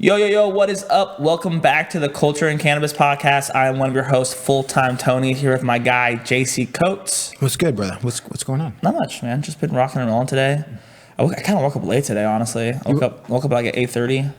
Yo, what is up? Welcome back to the Culture and Cannabis podcast. I am one of your hosts, Full-Time Tony, here with my guy, JC Coates. What's good, brother? What's going on? Not much, man. Just been rocking and rolling today. I kind of woke up late today, honestly. I woke up like at 8:30.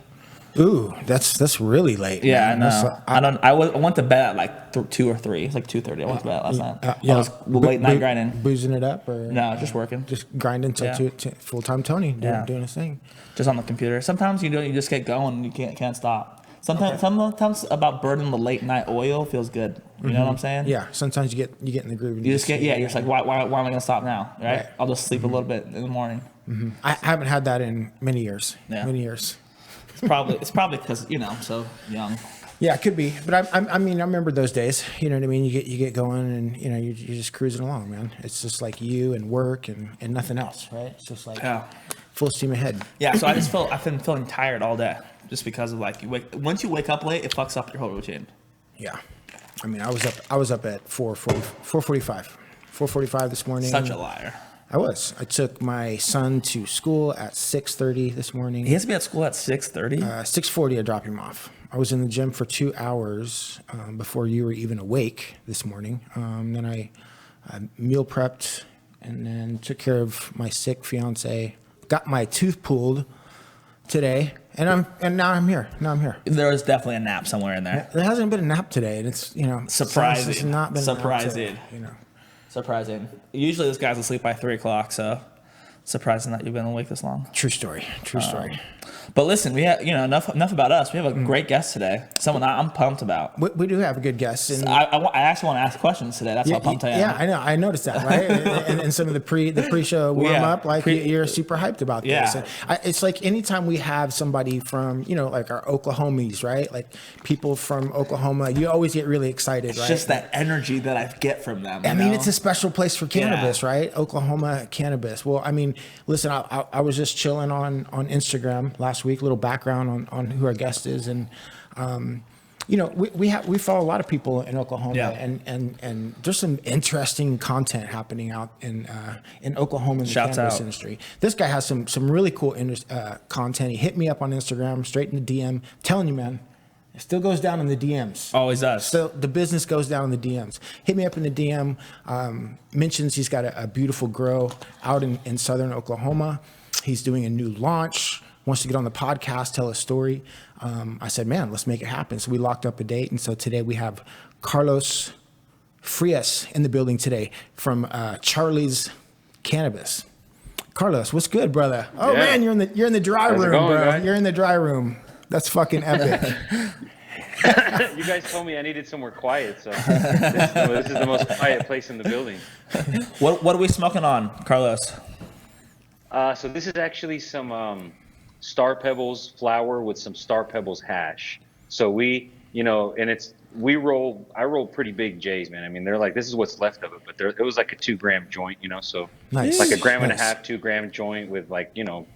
Ooh, that's really late. Yeah, man. I know. I went to bed at like 2 or 3. It's like 2:30. I went to bed last night. I was late night grinding. Boozing it up? Or No, just working. Just grinding till full-time Tony, doing his thing. Just on the computer. Sometimes you just get going and you can't stop. Sometimes about burning the late night oil feels good. You know what I'm saying? Yeah. Sometimes you get in the groove. And You're just like, why am I gonna stop now? Right? I'll just sleep a little bit in the morning. Mm-hmm. I haven't had that in many years. Yeah. Many years. It's probably because I'm so young. Yeah, it could be. But I mean, I remember those days. You know what I mean? You get going, and you're just cruising along, man. It's just like you and work and nothing else, right? It's just like full steam ahead. Yeah. So I've been feeling tired all day, just because of like once you wake up late, it fucks up your whole routine. Yeah. I mean, I was up at 4:45 this morning. Such a liar. I took my son to school at 6:30 this morning. He has to be at school at 6:30? 6:40 I dropped him off. I was in the gym for 2 hours before you were even awake this morning. Then I meal prepped and then took care of my sick fiance. Got my tooth pulled today, and now I'm here. There was definitely a nap somewhere in there. There hasn't been a nap today, and it's surprising. It's not been surprising. Surprising. Usually this guy's asleep by 3 o'clock, so surprising that you've been awake this long. True story. But listen, we have enough about us. We have a great guest today. Someone I'm pumped about. We do have a good guest. And I actually want to ask questions today. That's how pumped I am. Yeah, I know. I noticed that, right? and some of the pre-show warm up, you're super hyped about this. Yeah. And it's like anytime we have somebody from like our Oklahomies, right? Like people from Oklahoma, you always get really excited, right? It's just that energy that I get from them. I mean, it's a special place for cannabis, right? Oklahoma cannabis. Well, I mean, listen, I was just chilling on Instagram last week. Little background on who our guest is, and we follow a lot of people in Oklahoma, and there's some interesting content happening out in Oklahoma in the cannabis industry. This guy has some really cool content. He hit me up on Instagram, straight in the DM, telling you, man. It still goes down in the DMs. Always does. So the business goes down in the DMs. Hit me up in the DM. Mentions he's got a beautiful grow out in southern Oklahoma. He's doing a new launch. Wants to get on the podcast, tell a story. I said, man, let's make it happen. So we locked up a date. And so today we have Carlos Frias in the building today from Charly's Cannabis. Carlos, what's good, brother? Oh man, you're in the dry room, bro. Guys? You're in the dry room. That's fucking epic. You guys told me I needed somewhere quiet, so this is the most quiet place in the building. What are we smoking on, Carlos? So this is actually some Star Pebbles flower with some Star Pebbles hash. So I roll pretty big J's, man. I mean, they're like, this is what's left of it, but it was like a 2 gram joint, so nice. Like a gram and a half, 2 gram joint with like, I don't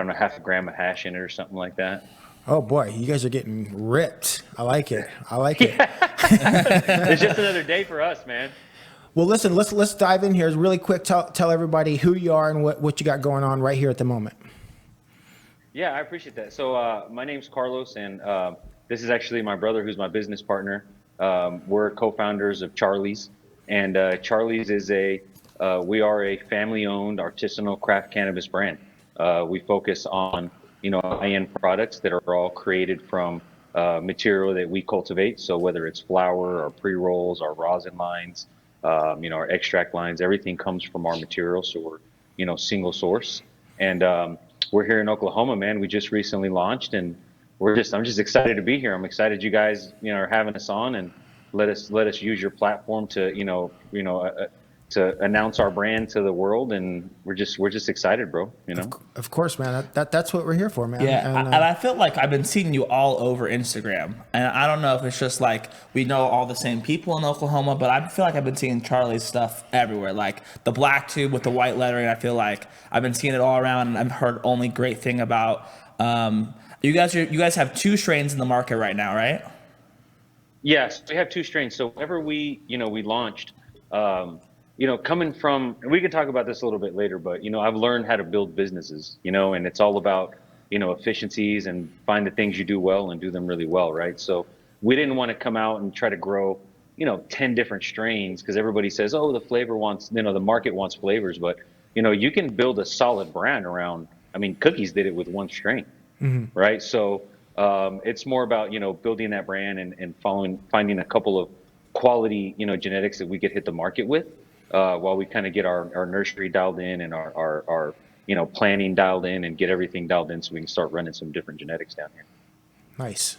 know, half a gram of hash in it or something like that. Oh boy, you guys are getting ripped. I like it. It's just another day for us, man. Well, listen, let's dive in here really quick. Tell everybody who you are and what you got going on right here at the moment. Yeah, I appreciate that. So my name's Carlos, and this is actually my brother, who's my business partner. We're co-founders of Charly's, and Charly's is we are a family-owned artisanal craft cannabis brand. We focus on high-end products that are all created from material that we cultivate. So whether it's flower or pre-rolls or rosin lines, our extract lines, everything comes from our material. So we're, single source. And we're here in Oklahoma, man. We just recently launched, and I'm just excited to be here. I'm excited you guys, are having us on, and let us use your platform to, to announce our brand to the world, and we're just excited, bro. Of course, man. That's what we're here for, man. Yeah, and I feel like I've been seeing you all over Instagram, and I don't know if it's just like we know all the same people in Oklahoma, but I feel like I've been seeing Charly's stuff everywhere, like the black tube with the white lettering. I feel like I've been seeing it all around, and I've heard only great thing about. You guys have 2 strains in the market right now, right? Yes, we have 2 strains. So whenever we launched. Coming from, and we can talk about this a little bit later, but, I've learned how to build businesses, and it's all about, efficiencies and find the things you do well and do them really well, right? So we didn't want to come out and try to grow, 10 different strains because everybody says, oh, the flavor wants, the market wants flavors, but you can build a solid brand around. I mean, Cookies did it with one strain, right? So it's more about building that brand and finding a couple of quality genetics that we could hit the market with while we kind of get our nursery dialed in and our planning dialed in and get everything dialed in so we can start running some different genetics down here. Nice.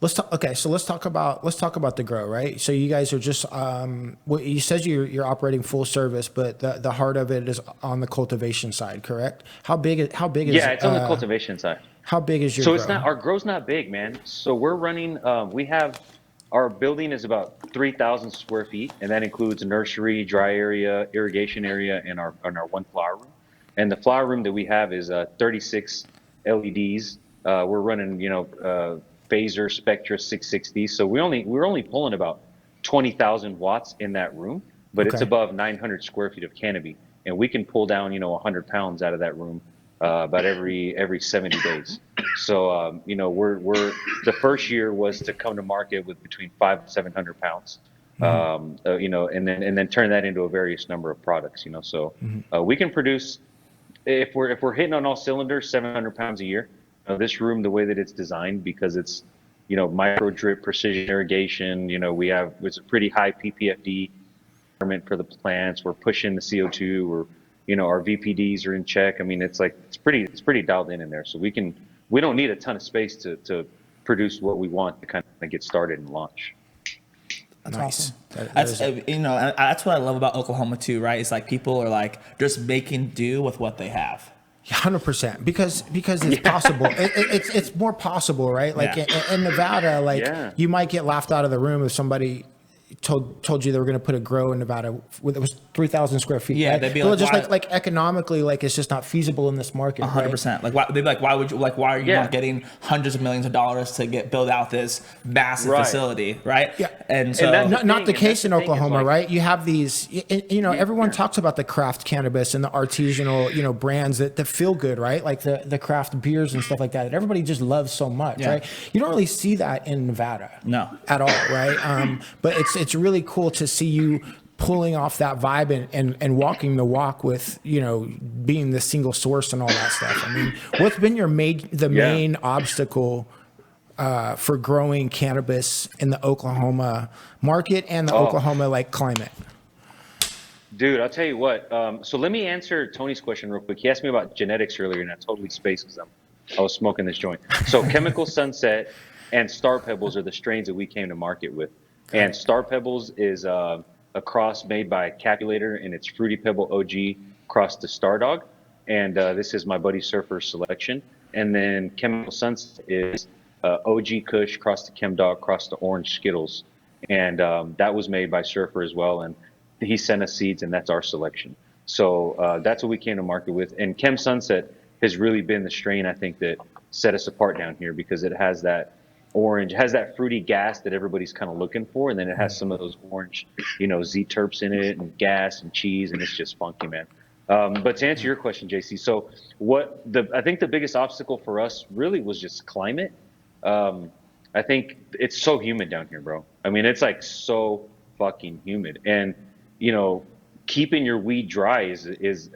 Let's talk. Okay, so let's talk about the grow, right? So you guys are just well, you said you're operating full service, but the heart of it is on the cultivation side, correct? How big is Yeah, it's on the cultivation side. How big is your So grow? it's not, our grow's not big, man. So we're running, we have, our building is about 3,000 square feet, and that includes a nursery, dry area, irrigation area, and our one flower room. And the flower room that we have is 36 LEDs. We're running, Phaser Spectra 660. So we're only pulling about 20,000 watts in that room, but it's Okay. above 900 square feet of canopy, and we can pull down 100 pounds out of that room about every 70 days. So we're the first year was to come to market with between 500 and 700 pounds. And then turn that into a various number of products. So we can produce, if we're hitting on all cylinders, 700 pounds a year. This room, the way that it's designed, because it's micro drip, precision irrigation. It's a pretty high PPFD environment for the plants. We're pushing the CO2. Our VPDs are in check. I mean, it's pretty dialed in there. So we don't need a ton of space to produce what we want to kind of get started and launch. That's Nice. awesome. That's what I love about Oklahoma too, right? It's like people are like just making do with what they have. 100%, because it's possible. It's more possible, right? Like in Nevada, you might get laughed out of the room if somebody told you they were going to put a grow in Nevada with it was 3,000 square feet. Yeah, right? they'd be well, like, just like economically, it's just not feasible in this market. 100%. Like, they'd be like, why would you, why are you not getting hundreds of millions of dollars to build out this massive facility, right? Yeah. And so Not the case in Oklahoma, right? You have these, everyone talks about the craft cannabis and the artisanal, brands that feel good, right? Like the craft beers and stuff like that everybody just loves so much, right? You don't really see that in Nevada, at all, right? But it's really cool to see you pulling off that vibe and walking the walk with, being the single source and all that stuff. I mean, what's been your main obstacle for growing cannabis in the Oklahoma market and the Oklahoma climate? Dude, I'll tell you what. So let me answer Tony's question real quick. He asked me about genetics earlier, and I totally spaced because I was smoking this joint. So Chemical Sunset and Star Pebbles are the strains that we came to market with. And Star Pebbles is a cross made by Calculator, and it's Fruity Pebble OG crossed to Star Dog. And this is my buddy Surfer's selection. And then Chemical Sunset is OG Kush crossed to Chem Dog crossed to Orange Skittles. And that was made by Surfer as well. And he sent us seeds, and that's our selection. So that's what we came to market with. And Chem Sunset has really been the strain, I think, that set us apart down here because it has that orange, has that fruity gas that everybody's kind of looking for, and then it has some of those orange, Z terps in it, and gas and cheese, and it's just funky, man. But to answer your question, JC, so I think the biggest obstacle for us really was just climate. I think it's so humid down here, bro. I mean, it's so fucking humid, and keeping your weed dry is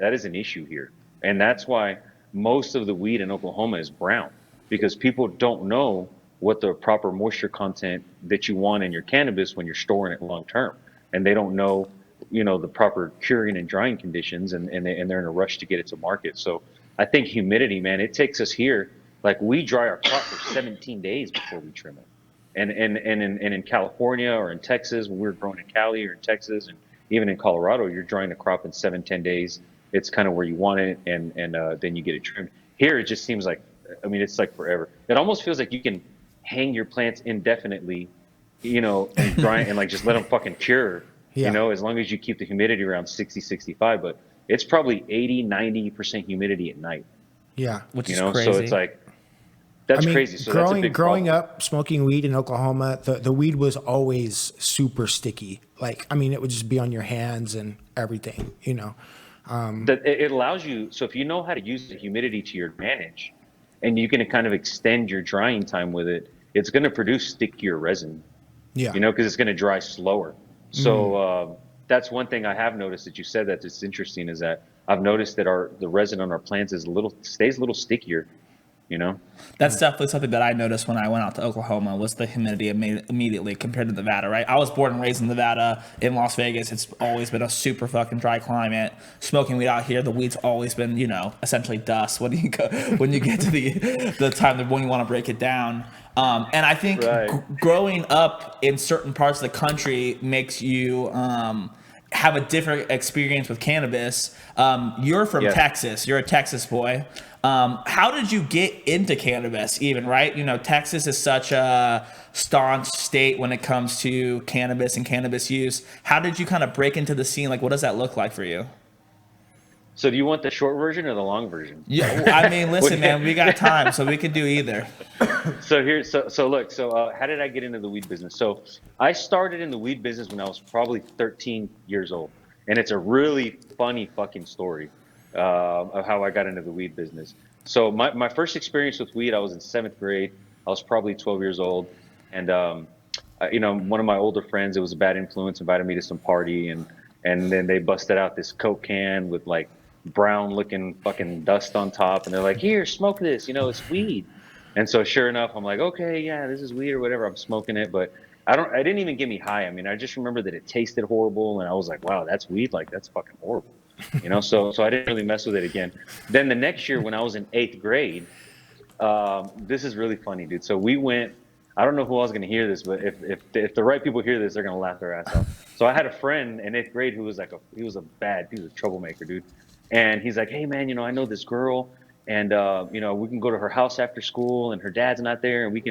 an issue here, and that's why most of the weed in Oklahoma is brown, because people don't know what the proper moisture content that you want in your cannabis when you're storing it long term, and they don't know, the proper curing and drying conditions, and they're in a rush to get it to market. So I think humidity, man, it takes us here. Like, we dry our crop for 17 days before we trim it, and in California or in Texas, when we were growing in Cali or in Texas, and even in Colorado, you're drying the crop in 7-10 days. It's kind of where you want it, and then you get it trimmed. Here, it just seems like, it's like forever. It almost feels like you can hang your plants indefinitely, and dry and just let them fucking cure, as long as you keep the humidity around 60, 65, but it's probably 80, 90% humidity at night. Yeah. Which is crazy. So it's that's crazy. So that's a big growing up smoking weed in Oklahoma, the weed was always super sticky. It would just be on your hands and everything, That it allows you, so if you know how to use the humidity to your advantage, and you can kind of extend your drying time with it, it's going to produce stickier resin, Yeah. you know, because it's going to dry slower. So that's one thing I have noticed that you said that it's interesting is that I've noticed that the resin on our plants stays a little stickier, you know. That's definitely something that I noticed when I went out to Oklahoma was the humidity immediately compared to Nevada, right? I was born and raised in Nevada, in Las Vegas. It's always been a super fucking dry climate. Smoking weed out here, the weed's always been, you know, essentially dust when you get to the time when you want to break it down. And I think growing up in certain parts of the country makes you have a different experience with cannabis. You're from Texas. You're a Texas boy. How did you get into cannabis even, right? You know, Texas is such a staunch state when it comes to cannabis and cannabis use. How did you kind of break into the scene? Like, what does that look like for you? So do you want the short version or the long version? Yeah, I mean, listen, man, we got time, so we can do either. So look, how did I get into the weed business? So I started in the weed business when I was probably 13 years old, and it's a really funny fucking story of how I got into the weed business. So my first experience with weed, I was in 7th grade. I was probably 12 years old, and you know, one of my older friends, it was a bad influence, invited me to some party, and then they busted out this Coke can with like brown looking fucking dust on top, and they're like, here, smoke this, you know, it's weed. And so sure enough, I'm like, okay, yeah, this is weed or whatever. I'm smoking it, but I didn't even get me high. I mean, I just remember that it tasted horrible, and I was like, wow, that's weed, like that's fucking horrible, you know. So I didn't really mess with it again. Then the next year when I was in 8th grade, this is really funny, dude. So we went, I don't know who else is gonna hear this, but if the right people hear this, they're gonna laugh their ass off. So I had a friend in 8th grade who was like he was a troublemaker, dude. And he's like, hey man, you know, I know this girl, and you know, we can go to her house after school, and her dad's not there, and we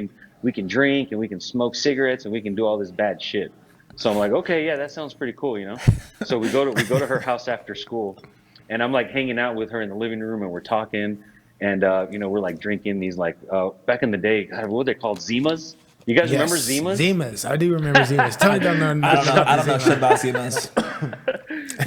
can drink and we can smoke cigarettes and we can do all this bad shit. So I'm like, okay, yeah, that sounds pretty cool, you know. So we go to her house after school, and I'm like hanging out with her in the living room, and we're talking, and you know, we're like drinking these like back in the day, God, what were they called, Zimas? You guys remember Zimas? Zimas. I do remember Zimas. Tell me down there. I don't know shit about Zimas.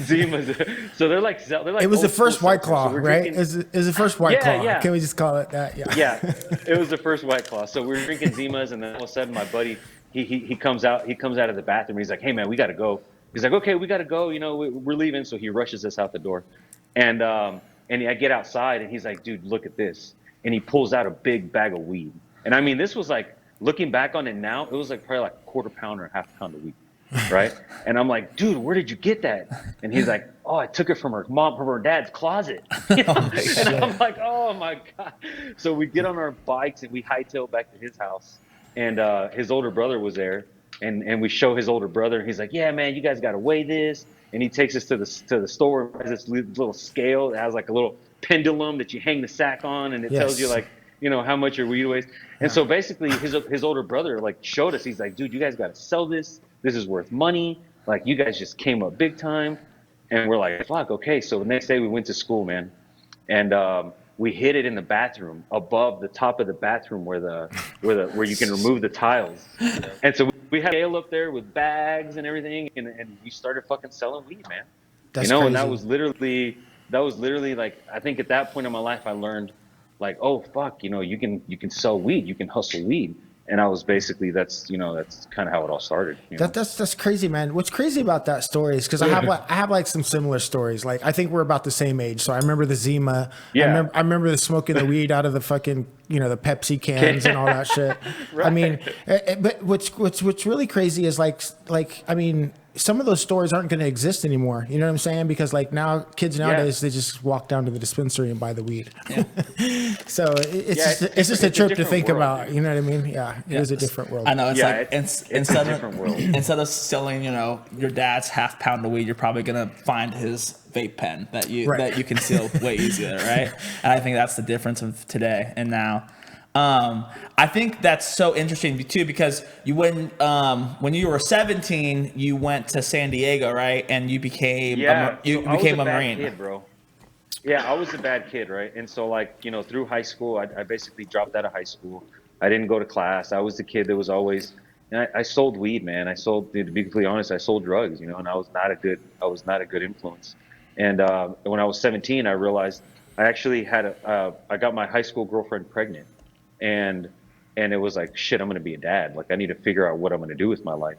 Zimas. So they're like it was the first White Claw, so right? It was the first White Claw. Yeah. Can we just call it that? Yeah. Yeah, it was the first White Claw. So we were drinking Zimas, and then all of a sudden, my buddy, he comes out of the bathroom. He's like, "Hey man, we got to go." He's like, "Okay, we got to go. You know, we're leaving." So he rushes us out the door, and I get outside, and he's like, "Dude, look at this!" And he pulls out a big bag of weed. And I mean, this was like, looking back on it now, it was like probably like a quarter pound or a half pound of weed, right? And I'm like, dude, where did you get that? And he's like, oh, I took it from her dad's closet. You know? And I'm like, oh my God. So we get on our bikes and we hightail back to his house, and his older brother was there, and we show his older brother, and he's like, yeah, man, you guys got to weigh this. And he takes us to the store, and has this little scale that has like a little pendulum that you hang the sack on, and it tells you like, you know, how much your weed weighs. And so basically his older brother like showed us, he's like, dude, you guys got to sell this. This is worth money. Like, you guys just came up big time. And we're like, fuck, okay. So the next day we went to school, man. And we hid it in the bathroom, above the top of the bathroom where you can remove the tiles. And so we had a scale up there with bags and everything, and we started fucking selling weed, man. That's crazy. And that was literally like, I think at that point in my life I learned, like, oh fuck, you know, you can sell weed, you can hustle weed. And I was basically, that's kind of how it all started. You know? That's crazy, man. What's crazy about that story is because I have like some similar stories. Like, I think we're about the same age, so I remember the Zima. Yeah. I remember the smoking the weed out of the fucking, you know, the Pepsi cans and all that shit. Right. I mean, but what's really crazy is like I mean, some of those stores aren't going to exist anymore. You know what I'm saying? Because like now, kids nowadays, they just walk down to the dispensary and buy the weed. Yeah. So it's just a trip to think world, about. dude. You know what I mean? Yeah, it is a different world. I know. It's like it's a different world. Instead of selling, you know, your dad's half pound of weed, you're probably gonna find his vape pen that you can seal way easier, right? And I think that's the difference of today and now. I think that's so interesting too, because when you were 17, you went to San Diego, right? And you became a Marine. Kid, bro. Yeah, I was a bad kid, right? And so, like, you know, through high school, I basically dropped out of high school. I didn't go to class. I was the kid that was always, and I sold weed, man. To be completely honest, I sold drugs, you know, and I was not a good influence. And when I was 17, I realized I actually I got my high school girlfriend pregnant, and it was like, shit, I'm gonna be a dad. Like, I need to figure out what I'm gonna do with my life.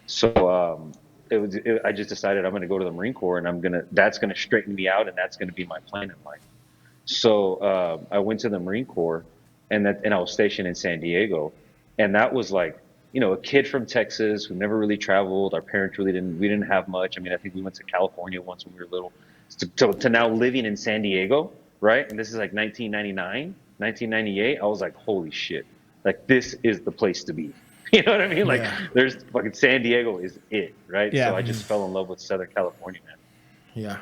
So I just decided I'm gonna go to the Marine Corps, and that's gonna straighten me out, and that's gonna be my plan in life. So I went to the Marine Corps, and I was stationed in San Diego, and that was like, a kid from Texas who never really traveled. Our parents really didn't. We didn't have much. I mean, I think we went to California once when we were little. To now living in San Diego, right? And this is like 1999, 1998. I was like, holy shit! Like, this is the place to be. You know what I mean? Like, Yeah. there's fucking San Diego is it, right? So Yeah. I just fell in love with Southern California, man. Yeah.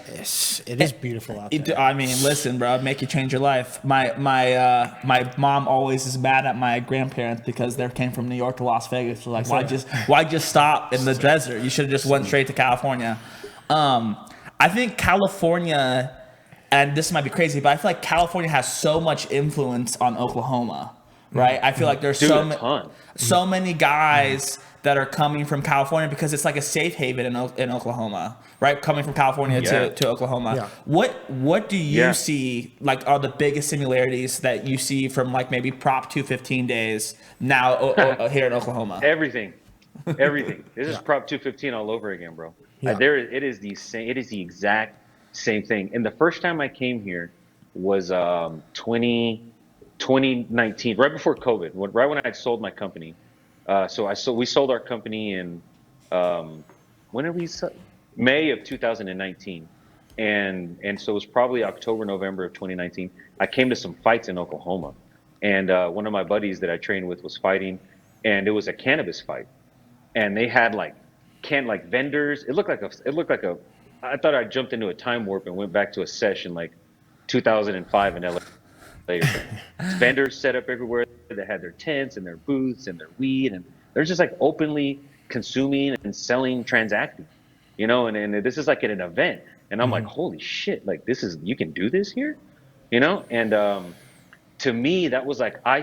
It is beautiful out there. I mean, listen, bro, make you change your life. My mom always is mad at my grandparents because they came from New York to Las Vegas. So like, why just stop in the desert? You should have just went straight to California. I think California, and this might be crazy, but I feel like California has so much influence on Oklahoma, right? I feel like there's Dude, a ton. so many guys that are coming from California because it's like a safe haven in Oklahoma, right? Coming from California Yeah. to Oklahoma. Yeah. What do you Yeah. see, like, are the biggest similarities that you see from like maybe Prop 215 days now here in Oklahoma? Everything. Everything. This is Prop 215 all over again, bro. Yeah. It is the same. It is the exact same thing. And the first time I came here was 2019, right before COVID, right when I had sold my company. We sold our company in when did we sell? May of 2019, and so it was probably October, November of 2019. I came to some fights in Oklahoma, and one of my buddies that I trained with was fighting, and it was a cannabis fight, and they had like vendors. It looked like a. I thought I jumped into a time warp and went back to a session like 2005 in LA. Vendors set up everywhere that had their tents and their booths and their weed, and they're just like openly consuming and selling, transacting, and this is like at an event. And I'm like, holy shit, like you can do this here, And to me, that was like, I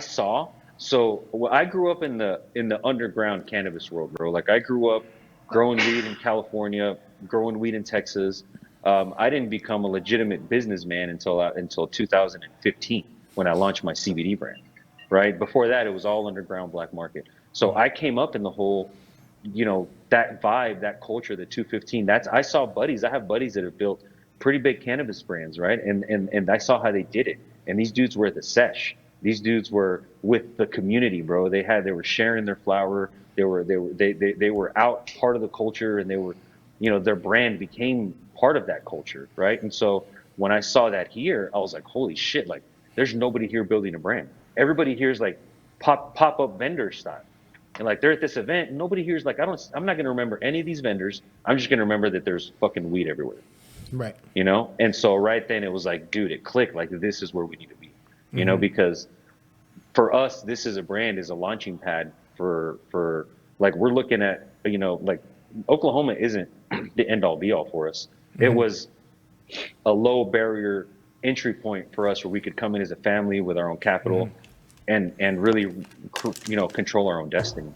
grew up in the underground cannabis world, bro. Like, I grew up growing weed in California, growing weed in Texas. I didn't become a legitimate businessman until 2015 when I launched my CBD brand. Right before that, it was all underground black market. So I came up in the whole, that vibe, that culture, the 215. I saw buddies. I have buddies that have built pretty big cannabis brands, right? And I saw how they did it. And these dudes were at the sesh. These dudes were with the community, bro. They were sharing their flower. They were out part of the culture, and they were, their brand became part of that culture, right? And so when I saw that here, I was like, holy shit, like, there's nobody here building a brand. Everybody here is like pop up vendor style. And like, they're at this event, and nobody here is like, I'm not gonna remember any of these vendors. I'm just gonna remember that there's fucking weed everywhere. Right. And so right then it was like, dude, it clicked, like, this is where we need to be. Because for us, this is a launching pad for like, we're looking at, like, Oklahoma isn't the end all be all for us. It was a low barrier entry point for us where we could come in as a family with our own capital and really, control our own destiny.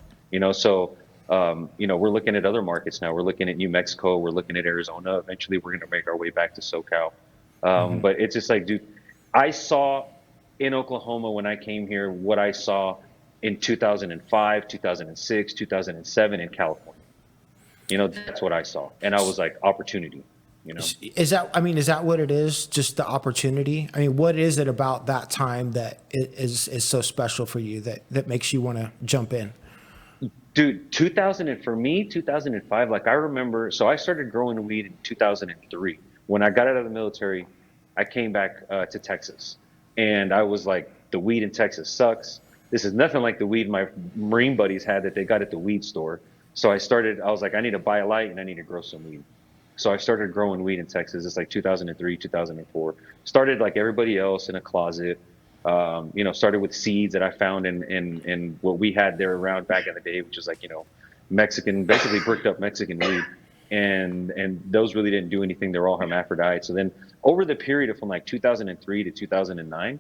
So we're looking at other markets now. We're looking at New Mexico. We're looking at Arizona. Eventually, we're going to make our way back to SoCal. But it's just like, dude, I saw in Oklahoma when I came here what I saw in 2005, 2006, 2007 in California. That's what I saw. And I was like, opportunity. Is that what it is? Just the opportunity? I mean, what is it about that time that is so special for you that makes you want to jump in? Dude, 2005, like, I remember, so I started growing weed in 2003. When I got out of the military, I came back to Texas, and I was like, the weed in Texas sucks. This is nothing like the weed my Marine buddies had that they got at the weed store. So I was like, I need to buy a light and I need to grow some weed. So I started growing weed in Texas. It's like 2003, 2004. Started like everybody else in a closet. Started with seeds that I found in what we had there around back in the day, which is like, Mexican, basically bricked up Mexican weed. And those really didn't do anything. They were all hermaphrodites. So then over the period of from like 2003 to 2009,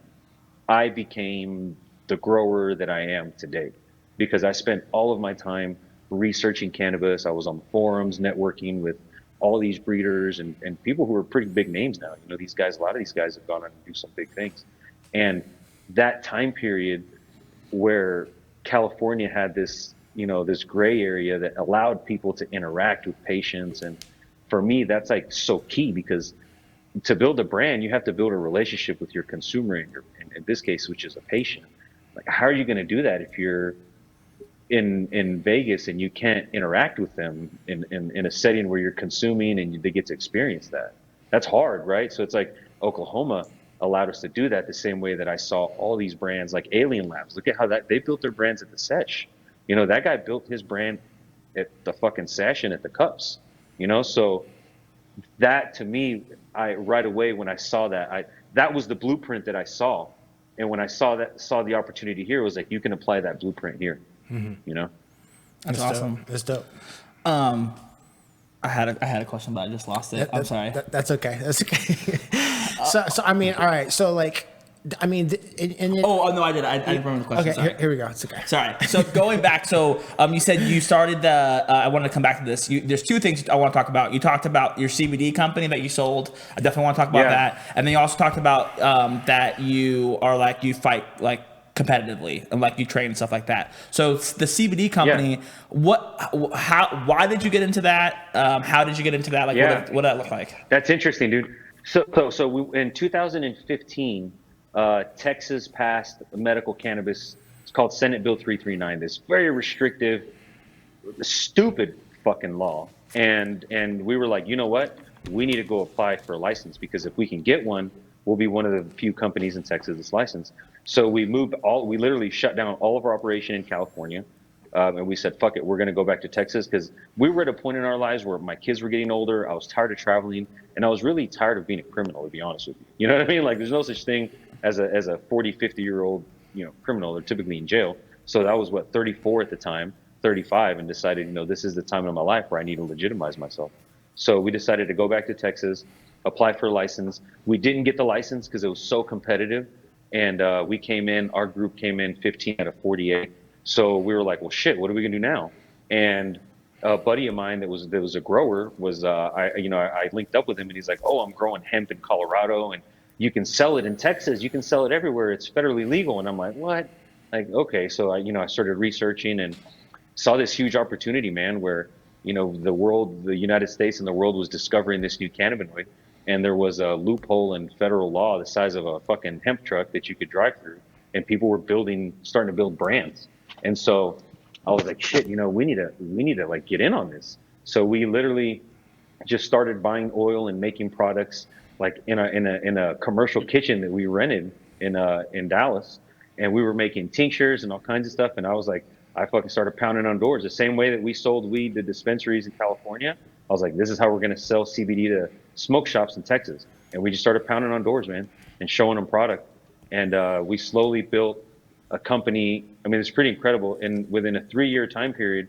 I became the grower that I am today because I spent all of my time researching cannabis. I was on forums, networking with all these breeders and people who are pretty big names now. You know, these guys, a lot of these guys have gone on to do some big things. And that time period where California had this, you know, this gray area that allowed people to interact with patients. And for me, that's like so key, because to build a brand, you have to build a relationship with your consumer, in this case, which is a patient. Like, how are you going to do that if you're in Vegas and you can't interact with them in a setting where you're consuming and they get to experience that? That's hard, right? So it's like Oklahoma allowed us to do that the same way that I saw all these brands like Alien Labs. Look at how that they built their brands at the Sesh. You know, that guy built his brand at the fucking Sesh and at the Cups. You know, so that to me, I right away when I saw that, that was the blueprint that I saw. And when I saw the opportunity here, it was like, you can apply that blueprint here. You know, That's awesome. Dope. That's dope. I had a question, but I just lost it. I'm sorry. That's okay. That's okay. So I mean, all right. So like, I mean, Oh no, I did. I didn't remember the question. Okay, here we go. It's okay. Sorry. So going back, you said you started the. I wanted to come back to this. There's two things I want to talk about. You talked about your CBD company that you sold. I definitely want to talk about that. And then you also talked about that you are like, you fight like competitively and like you train and stuff like that. So the CBD company, why did you get into that? How did you get into that? Like, what did that look like? That's interesting, dude. So we, in 2015. Texas passed medical cannabis. It's called Senate Bill 339. This very restrictive, stupid fucking law. And we were like, you know what? We need to go apply for a license, because if we can get one, we'll be one of the few companies in Texas that's licensed. So we literally shut down all of our operation in California. And we said, fuck it, we're going to go back to Texas, because we were at a point in our lives where my kids were getting older. I was tired of traveling, and I was really tired of being a criminal, to be honest with you. You know what I mean? Like, there's no such thing as a 40, 50-year-old, you know, criminal. They're typically in jail. So that was 34 at the time, 35, and decided, you know, this is the time in my life where I need to legitimize myself. So we decided to go back to Texas, apply for a license. We didn't get the license because it was so competitive. And our group came in 15 out of 48. So we were like, well, shit, what are we gonna do now? And a buddy of mine that was a grower was, I linked up with him, and he's like, oh, I'm growing hemp in Colorado, and you can sell it in Texas. You can sell it everywhere. It's federally legal. And I'm like, what? Like, okay. So I started researching and saw this huge opportunity, man, where, you know, the United States and the world was discovering this new cannabinoid. And there was a loophole in federal law the size of a fucking hemp truck that you could drive through. And people were starting to build brands. And so I was like, shit, you know, we need to like get in on this. So we literally just started buying oil and making products like in a commercial kitchen that we rented in Dallas, and we were making tinctures and all kinds of stuff. And I was like, I fucking started pounding on doors the same way that we sold weed to dispensaries in California. I was like, this is how we're going to sell CBD to smoke shops in Texas. And we just started pounding on doors, man, and showing them product. And we slowly built a company. I mean, it's pretty incredible. And within a 3-year time period,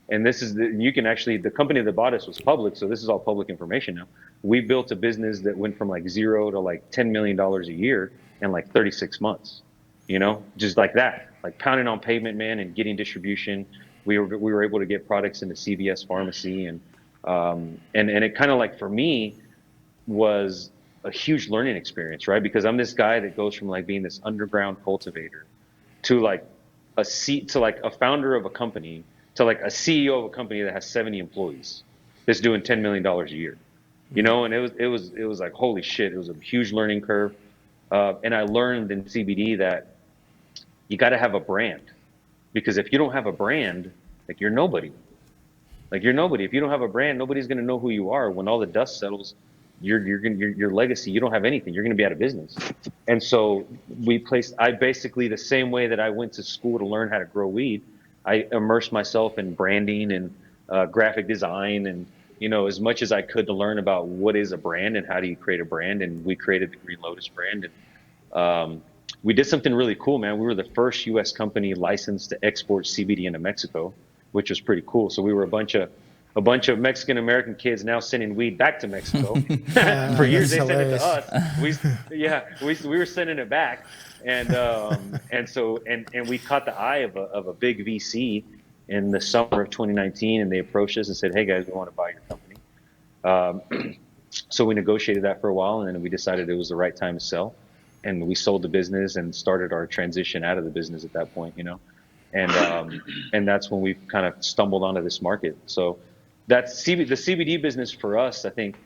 and this is the company that bought us was public, so this is all public information now. We built a business that went from like $0 to like $10 million a year in like 36 months, you know, just like that, like pounding on pavement, man, and getting distribution. We were able to get products into CVS pharmacy, and it kind of like, for me, was a huge learning experience, right? Because I'm this guy that goes from like being this underground cultivator to like a founder of a company, to like a CEO of a company that has 70 employees that's doing $10 million a year, you know? And it was like, holy shit, it was a huge learning curve. And I learned in CBD that you got to have a brand, because if you don't have a brand, like, you're nobody. Like, you're nobody. If you don't have a brand, nobody's going to know who you are. When all the dust settles, your legacy, you don't have anything. You're going to be out of business. And so I basically, the same way that I went to school to learn how to grow weed, I immersed myself in branding and graphic design, and, you know, as much as I could, to learn about what is a brand and how do you create a brand. And we created the Green Lotus brand. And we did something really cool, man. We were the first U.S. company licensed to export CBD into Mexico, which was pretty cool. So we were a bunch of Mexican American kids now sending weed back to Mexico. For years they sent it to us. We were sending it back, and we caught the eye of a big VC in the summer of 2019, and they approached us and said, "Hey guys, we want to buy your company." Um, so we negotiated that for a while, and then we decided it was the right time to sell, and we sold the business and started our transition out of the business at that point, and that's when we kind of stumbled onto this market. So that's the CBD business for us. I think,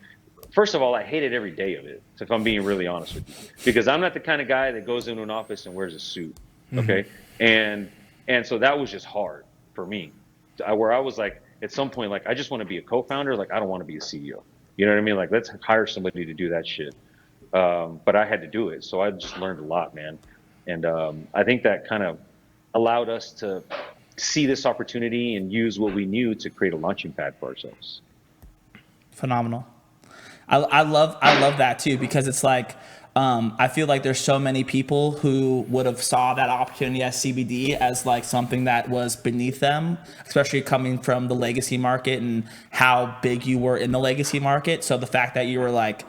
first of all, I hated every day of it, if I'm being really honest with you, because I'm not the kind of guy that goes into an office and wears a suit. Okay. And so that was just hard for me, where I was like, at some point, like, I just want to be a co-founder. Like, I don't want to be a CEO. You know what I mean? Like, let's hire somebody to do that shit. But I had to do it. So I just learned a lot, man. And I think that kind of allowed us to see this opportunity and use what we knew to create a launching pad for ourselves. Phenomenal. I love that too, because it's like, I feel like there's so many people who would have saw that opportunity as CBD as like something that was beneath them, especially coming from the legacy market and how big you were in the legacy market. So the fact that you were like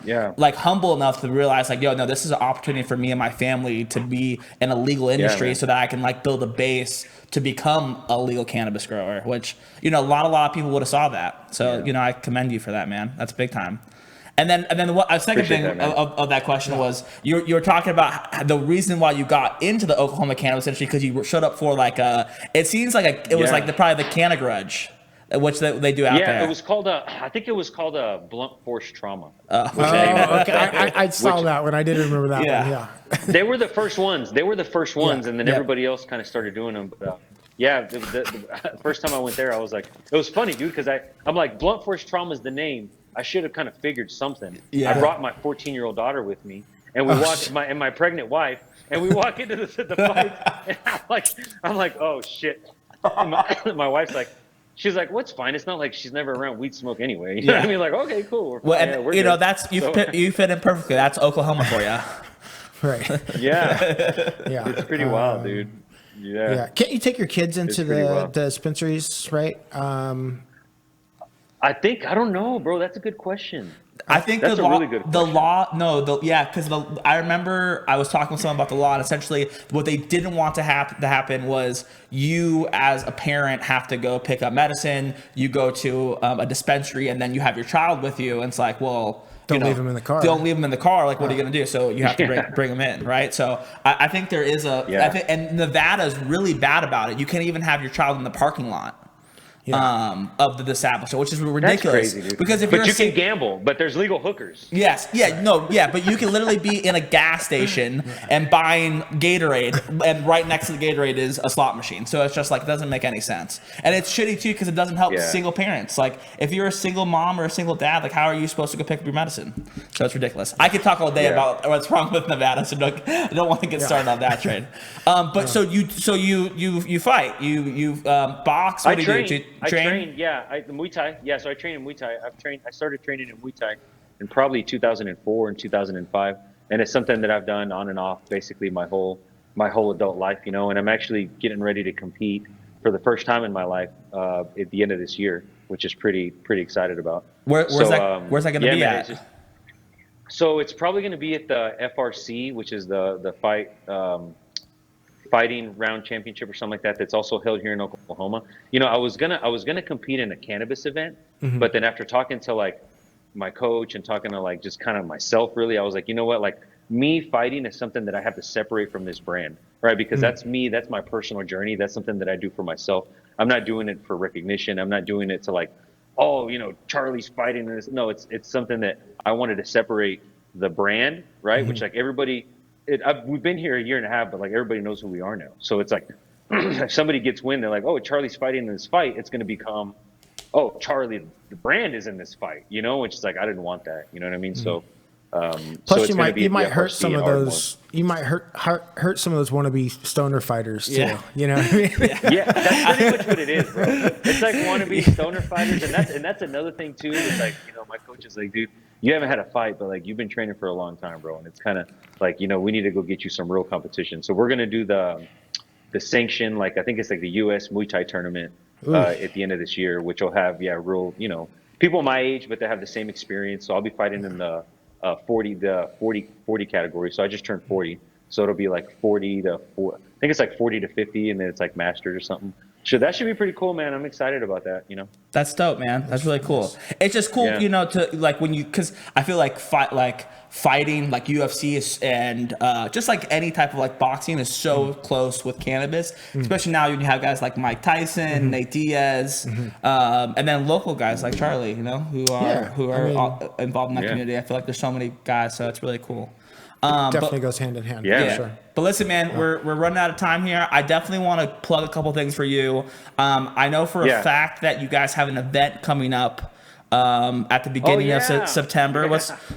humble enough to realize like, yo, no, this is an opportunity for me and my family to be in a legal industry, so that I can like build a base to become a legal cannabis grower, which, a lot of people would have saw that. So, I commend you for that, man. That's big time. And then what a second thing of that question was you were talking about the reason why you got into the Oklahoma cannabis industry, because you showed up for like it seems like it was like probably the Canna Grudge, which they do out there. Yeah, it was called I think it was called a blunt force trauma. Okay. I saw that one. I did remember that one. Yeah. They were the first ones. And then everybody else kind of started doing them. But, the first time I went there, I was like, it was funny, dude, because I'm like, blunt force trauma is the name. I should have kind of figured something. Yeah. I brought my 14-year-old daughter with me, and we walked my pregnant wife, and we walk into the fight, and I'm like, oh shit. And my wife's like, she's like, what's fine? It's not like she's never around weed smoke anyway. You know what I mean? Like, okay, cool. Well, that's you fit in perfectly. That's Oklahoma for you. Right. Yeah. It's pretty wild, dude. Yeah. Can't you take your kids into the dispensaries, right? I don't know, bro. That's a good question. I think that's a really good question. Because I remember I was talking with someone about the law, and essentially what they didn't want to happen was you as a parent have to go pick up medicine, you go to a dispensary, and then you have your child with you, and it's like, well, don't leave them in the car. Don't leave them in the car. Like, what are you going to do? So you have to bring them in, right? So I think there is and Nevada is really bad about it. You can't even have your child in the parking lot. Of the establishment, which is ridiculous. That's crazy, because you can gamble, but there's legal hookers. Yes, but you can literally be in a gas station and buying Gatorade, and right next to the Gatorade is a slot machine. So it's just like, it doesn't make any sense, and it's shitty too because it doesn't help single parents. Like, if you're a single mom or a single dad, like, how are you supposed to go pick up your medicine? So it's ridiculous. I could talk all day about what's wrong with Nevada, so I don't want to get started on that train. So you fight, you box. What do you do? I train, Muay Thai. Yeah, so I train in Muay Thai. I started training in Muay Thai in probably 2004 and 2005, and it's something that I've done on and off basically my whole adult life, and I'm actually getting ready to compete for the first time in my life at the end of this year, which is pretty excited about. Where's that going to be at? So it's probably going to be at the FRC, which is the fighting round championship or something like that. That's also held here in Oklahoma. I was gonna compete in a cannabis event, but then after talking to like my coach and talking to like just kind of myself, really, I was like, you know what, like, me fighting is something that I have to separate from this brand, right? Because that's me, that's my personal journey. That's something that I do for myself. I'm not doing it for recognition. I'm not doing it to like, oh, Charly's fighting this. No, it's something that I wanted to separate the brand, right? Which like everybody. We've been here a year and a half, but like everybody knows who we are now. So it's like, if somebody gets wind, they're like, oh, Charly's fighting in this fight. It's going to become, oh, Charly, the brand is in this fight, which is like, I didn't want that. You know what I mean? So, plus you might hurt some of those. You might hurt some of those wannabe stoner fighters too. Yeah. You know what I mean? Yeah, that's pretty much what it is, bro. It's like wannabe stoner fighters, and that's another thing too. It's like, my coach is like, dude, you haven't had a fight, but like, you've been training for a long time, bro. And it's kind of like, we need to go get you some real competition. So we're gonna do the sanction, like, I think it's like the U.S. Muay Thai tournament at the end of this year, which will have real people my age, but they have the same experience. So I'll be fighting in the 40 category. So I just turned 40, so it'll be like 40 to 4. I think it's like 40 to 50, and then it's like masters or something. So that should be pretty cool, man. I'm excited about that. That's dope, man. That's really cool. It's just cool, Yeah. to like when you, because I feel like fighting, like UFC is, and just like any type of like boxing is so close with cannabis, especially now you have guys like Mike Tyson, Nate Diaz, and then local guys like Charly, who are involved in that community. I feel like there's so many guys, so it's really cool. Definitely goes hand in hand. Yeah. For sure. But listen, man, we're running out of time here. I definitely want to plug a couple things for you. I know for a fact that you guys have an event coming up at the beginning of September.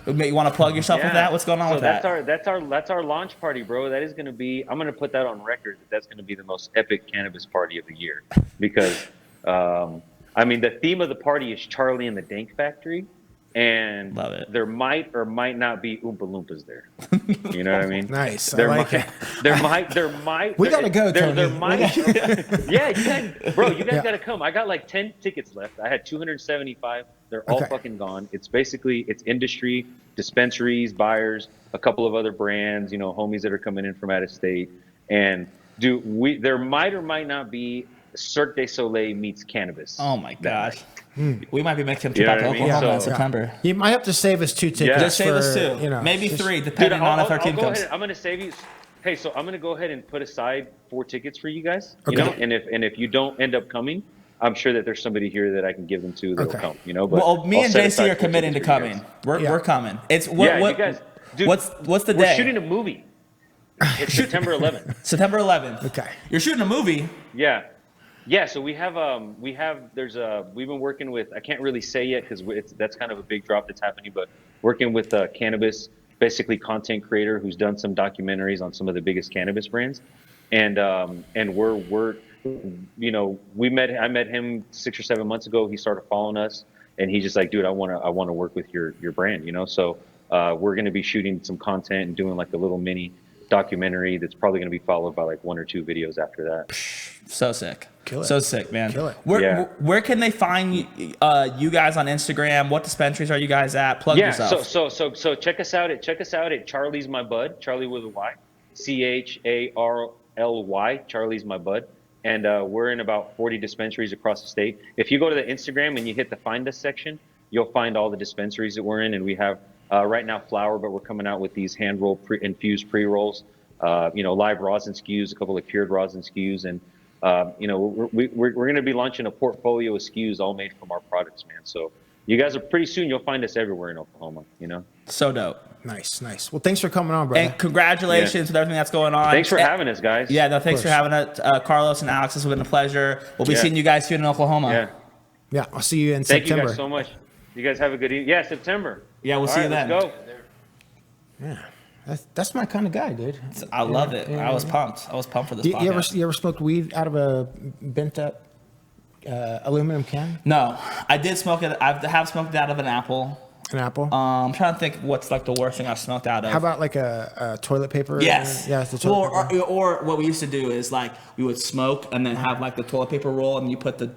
You want to plug yourself with that? What's going on with that? That's our launch party, bro. That is going to be. I'm going to put that on record. That's going to be the most epic cannabis party of the year, because the theme of the party is Charly and the Dank Factory. And love it. There might or might not be Oompa Loompas there. You know what I mean? Nice. There I like it. There might. We gotta go, Tony. There might. Yeah, you guys gotta come. I got like 10 tickets left. I had 275. They're all fucking gone. It's industry, dispensaries, buyers, a couple of other brands. Homies that are coming in from out of state. And there might or might not be Cirque du Soleil meets cannabis. Oh my gosh. We might be making a trip out to Oklahoma in September. You might have to save us 2 tickets. Just save us 2. Maybe 3, depending on if our team comes. I'm going to save you. Hey, so I'm going to go ahead and put aside 4 tickets for you guys. Okay. And if you don't end up coming, I'm sure that there's somebody here that I can give them to that'll come. But well, me and JC are committing to coming. We're coming. It's you guys. Dude, what's the day? We're shooting a movie. It's September 11th. September 11th. Okay. You're shooting a movie. Yeah. Yeah, so we've been working with, I can't really say yet because that's kind of a big drop that's happening, but working with Cannabis, basically content creator who's done some documentaries on some of the biggest cannabis brands, and we're I met him 6 or 7 months ago. He started following us, and he's just like, dude, I want to work with your brand, so we're going to be shooting some content and doing like a little mini documentary that's probably going to be followed by like 1 or 2 videos after that. So sick. Kill it. So sick, man. Kill it. Where can they find you guys on Instagram? What dispensaries are you guys at? Plug yourself. So check us out at Charly's My Bud, Charly with a Y, CHARLY, Charly's My Bud. And we're in about 40 dispensaries across the state. If you go to the Instagram and you hit the Find Us section, you'll find all the dispensaries that we're in. And we have right now flower, but we're coming out with these hand-rolled infused pre-rolls, live rosin SKUs, a couple of cured rosin SKUs, and we're going to be launching a portfolio of SKUs all made from our products, man. So you guys are pretty soon, you'll find us everywhere in Oklahoma, So dope. Nice. Well, thanks for coming on, brother. And congratulations with everything that's going on. Thanks for having us, guys. Yeah, no, thanks for having us. Carlos and Alex, this has been a pleasure. We'll be seeing you guys soon in Oklahoma. Yeah, I'll see you in September. Thank you guys so much. You guys have a good evening. Yeah, September. Yeah, we'll see you then. Let's go. Yeah. That's my kind of guy, dude. I love it. I was pumped. I was pumped for this podcast. You ever smoked weed out of a bent up aluminum can? No, I did smoke it. I have smoked it out of an apple. An apple? I'm trying to think what's like the worst thing I've smoked out of. How about like a toilet paper? Yes. Yeah, it's the toilet paper. Or what we used to do is like we would smoke and then have like the toilet paper roll and you put the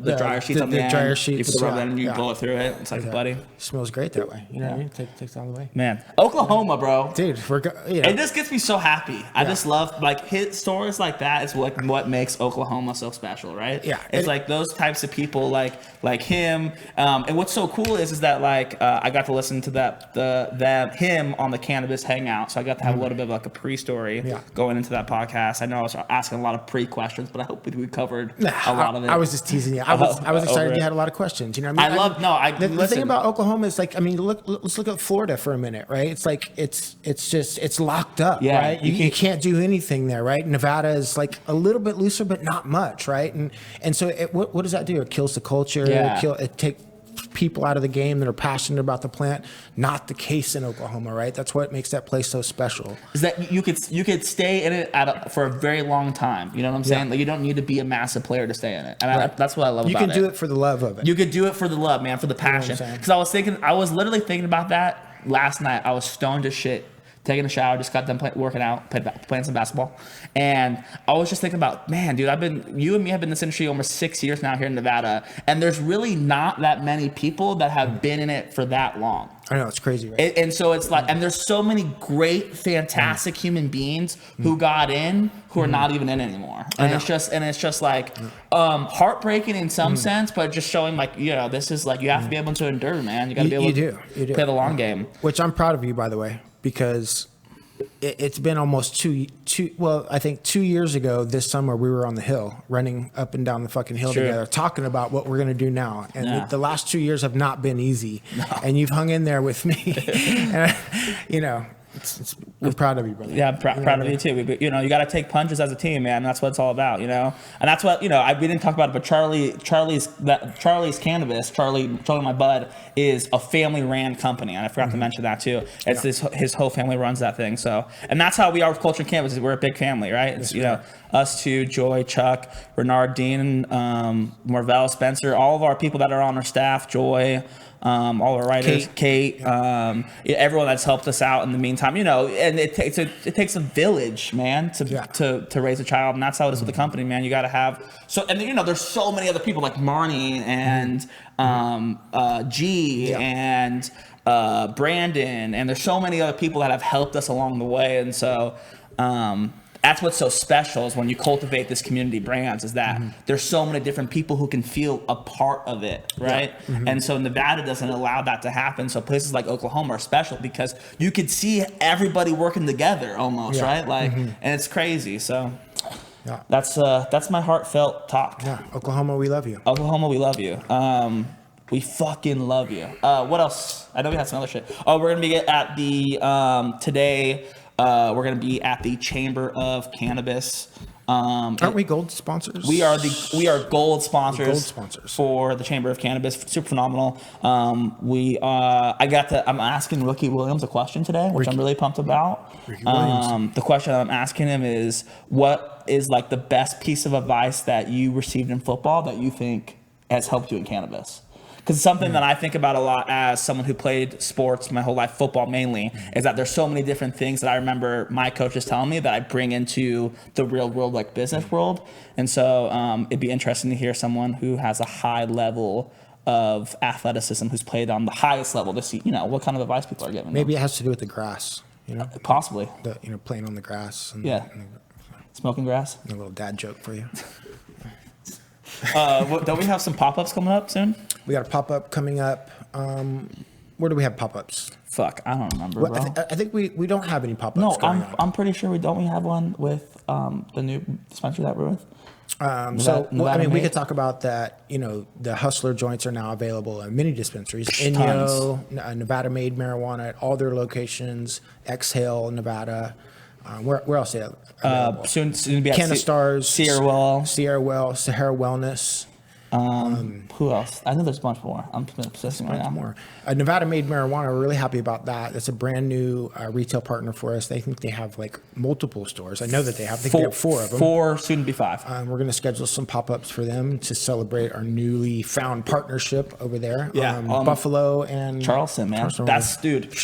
dryer sheets on the end. Dryer sheets. You put the rubber and you blow it through it. It's like buddy. Smells great that way. You know what I mean? Takes all the way. Man, Oklahoma, bro. Dude, it just gets me so happy. I just love like hit stories like that is what makes Oklahoma so special, right? Yeah. It's like those types of people like him. And what's so cool is that like I got to listen to him on the Cannabis Hangout, so I got to have a little bit of like a pre-story going into that podcast. I know I was asking a lot of pre-questions, but I hope we covered a lot of it. I was just teasing you. I was excited you had a lot of questions. You know what I mean? The thing about Oklahoma is like, I mean, let's look at Florida for a minute, right? It's like it's locked up, right? You can't do anything there, right? Nevada is like a little bit looser, but not much, right? And so what does that do? It kills the culture. It takes people out of the game that are passionate about the plant. Not the case in Oklahoma, right? That's what makes that place so special. Is that you could stay in it for a very long time. You know what I'm saying? Like you don't need to be a massive player to stay in it. And that's what I love about it. You can do it for the love of it. You could do it for the love, man, for the passion. Because I was literally thinking about that last night. I was stoned as shit, taking a shower, just got done working out, playing some basketball. And I was just thinking about, man, dude, you and me have been in this industry almost 6 years now here in Nevada. And there's really not that many people that have been in it for that long. I know, it's crazy, right? And so it's like, and there's so many great, fantastic human beings who got in who are not even in anymore. And it's just like heartbreaking in some sense, but just showing like, this is like, you have to be able to endure, man. You got to be able to play the long game. Which I'm proud of you, by the way, because it's been almost I think 2 years ago this summer we were on the hill running up and down the fucking hill together talking about what we're going to do now. And the last 2 years have not been easy. No. And you've hung in there with me. And, we're proud of you, brother. Yeah, I'm proud of you too. You got to take punches as a team, man. That's what it's all about, And that's what, we didn't talk about it, but Charly's Cannabis, Charly, my bud, is a family-ran company. And I forgot to mention that too. It's his whole family runs that thing. So, and that's how we are with Culture and Cannabis. We're a big family, right? It's, us two, Joy, Chuck, Renard, Dean, Marvell, Spencer, all of our people that are on our staff, Joy, all our writers, Kate, everyone that's helped us out in the meantime, and it takes a village, man, to raise a child, and that's how it is with the company, man. You got to have there's so many other people like Marnie and G and Brandon, and there's so many other people that have helped us along the way, and so that's what's so special is when you cultivate this community brands is that there's so many different people who can feel a part of it, right? Yeah. And so Nevada doesn't allow that to happen. So places like Oklahoma are special because you could see everybody working together almost, right? Like, and it's crazy. So that's my heartfelt talk. Yeah, Oklahoma, we love you. Oklahoma, we love you. We fucking love you. What else? I know we had some other shit. Oh, we're gonna be at the today. We're going to be at the Chamber of Cannabis. Aren't we gold sponsors? We are gold sponsors. For the Chamber of Cannabis. Super phenomenal. I'm asking Ricky Williams a question today, which I'm really pumped about. Ricky Williams. The question I'm asking him is, what is like the best piece of advice that you received in football that you think has helped you in cannabis? Because something that I think about a lot as someone who played sports my whole life, football mainly, is that there's so many different things that I remember my coaches telling me that I bring into the real world, like business world. And so it'd be interesting to hear someone who has a high level of athleticism, who's played on the highest level, to see, what kind of advice people are giving. Maybe it has to do with the grass, Possibly. Playing on the grass. Smoking grass. A little dad joke for you. Don't we have some pop-ups coming up soon? We got a pop-up coming up. Where do we have pop-ups? Fuck, I don't remember, bro. I think we don't have any pop-ups going on. I'm pretty sure we have one with the new dispensary that we're with. We could talk about that. The Hustler joints are now available at many dispensaries. Inyo, Nevada-made marijuana at all their locations. Exhale, Nevada. Where else? Soon to be at Canastars, Sierra Well, Sahara Wellness. Who else? I know there's a bunch more. I'm obsessing right now. More. Nevada-made marijuana. We're really happy about that. That's a brand new retail partner for us. They think they have like multiple stores. I know that they have. They have 4 of them. 4, soon to be 5. We're going to schedule some pop-ups for them to celebrate our newly found partnership over there. Yeah, Buffalo and Charleston, man. That's dude.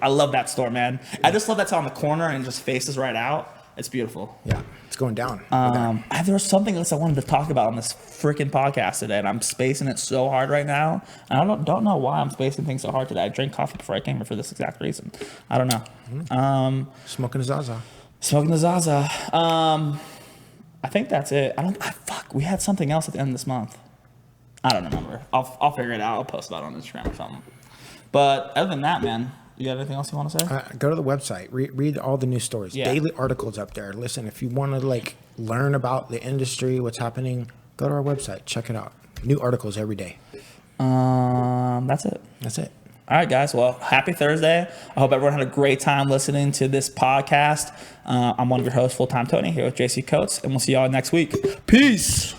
I love that store, man. Yeah. I just love that's on the corner and just faces right out. It's beautiful. Yeah, it's going down. There was something else I wanted to talk about on this freaking podcast today, and I'm spacing it so hard right now. And I don't know why I'm spacing things so hard today. I drank coffee before I came here for this exact reason. I don't know. Smoking a Zaza. I think that's it. We had something else at the end of this month. I don't remember. I'll figure it out. I'll post about it on Instagram or something. But other than that, man. You got anything else you want to say? Go to the website. Read all the news stories. Yeah. Daily articles up there. Listen, if you want to learn about the industry, what's happening, go to our website. Check it out. New articles every day. That's it. All right, guys. Well, happy Thursday. I hope everyone had a great time listening to this podcast. I'm one of your hosts, Full Time Tony, here with JC Coates, and we'll see y'all next week. Peace.